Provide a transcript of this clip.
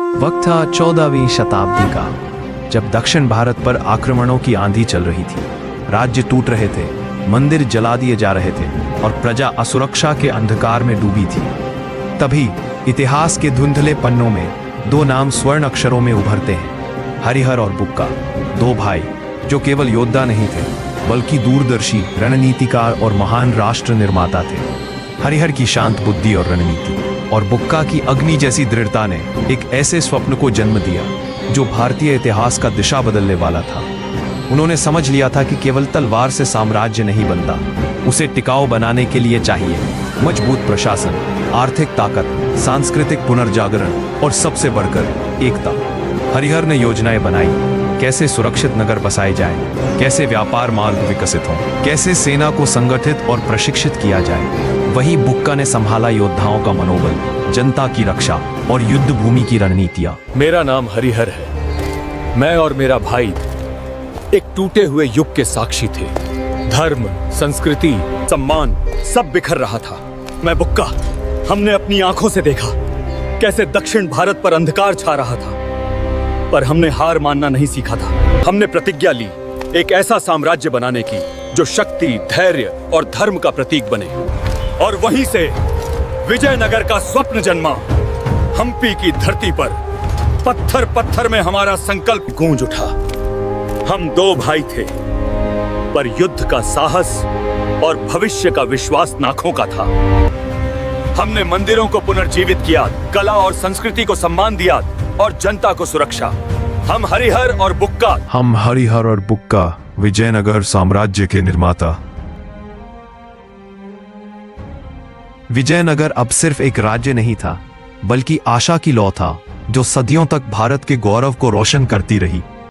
वक्त था 14वीं शताब्दी का, जब दक्षिण भारत पर आक्रमणों की आंधी चल रही थी। राज्य टूट रहे थे, मंदिर जला दिए जा रहे थे और प्रजा असुरक्षा के अंधकार में डूबी थी। तभी इतिहास के धुंधले पन्नों में दो नाम स्वर्ण अक्षरों में उभरते हैं, हरिहर और बुक्का। दो भाई जो केवल योद्धा नहीं थे, बल्कि दूरदर्शी रणनीतिकार और महान राष्ट्र निर्माता थे। हरिहर की शांत बुद्धि और रणनीति और बुक्का की अग्नि जैसी दृढ़ता ने एक ऐसे स्वप्न को जन्म दिया जो भारतीय इतिहास का दिशा बदलने वाला था। उन्होंने समझ लिया था कि केवल तलवार से साम्राज्य नहीं बनता, उसे टिकाऊ बनाने के लिए चाहिए मजबूत प्रशासन, आर्थिक ताकत, सांस्कृतिक पुनर्जागरण और सबसे बढ़कर एकता। हरिहर ने योजनाएं बनाई, कैसे सुरक्षित नगर बसाए जाएं, कैसे व्यापार मार्ग विकसित हों, कैसे सेना को संगठित और प्रशिक्षित किया जाए। वहीं बुक्का ने संभाला योद्धाओं का मनोबल, जनता की रक्षा और युद्ध भूमि की रणनीतियां। मेरा नाम हरिहर है। मैं और मेरा भाई एक टूटे हुए युग के साक्षी थे। धर्म, संस्कृति, सम्मान सब बिखर रहा था। मैं बुक्का, हमने अपनी आंखों से देखा कैसे दक्षिण भारत पर अंधकार छा रहा था, पर हमने हार मानना नहीं सीखा था। हमने प्रतिज्ञा ली एक ऐसा साम्राज्य बनाने की जो शक्ति, धैर्य और धर्म का प्रतीक बने। और वहीं से विजयनगर का स्वप्न जन्मा। हम्पी की धरती पर पत्थर पत्थर में हमारा संकल्प गूंज उठा। हम दो भाई थे, पर युद्ध का साहस और भविष्य का विश्वास नाखों का था। हमने मंदिरों को पुनर्जीवित किया, कला और संस्कृति को सम्मान दिया और जनता को सुरक्षा। हम हरिहर और बुक्का, विजयनगर साम्राज्य के निर्माता। विजयनगर अब सिर्फ एक राज्य नहीं था, बल्कि आशा की लौ था जो सदियों तक भारत के गौरव को रोशन करती रही।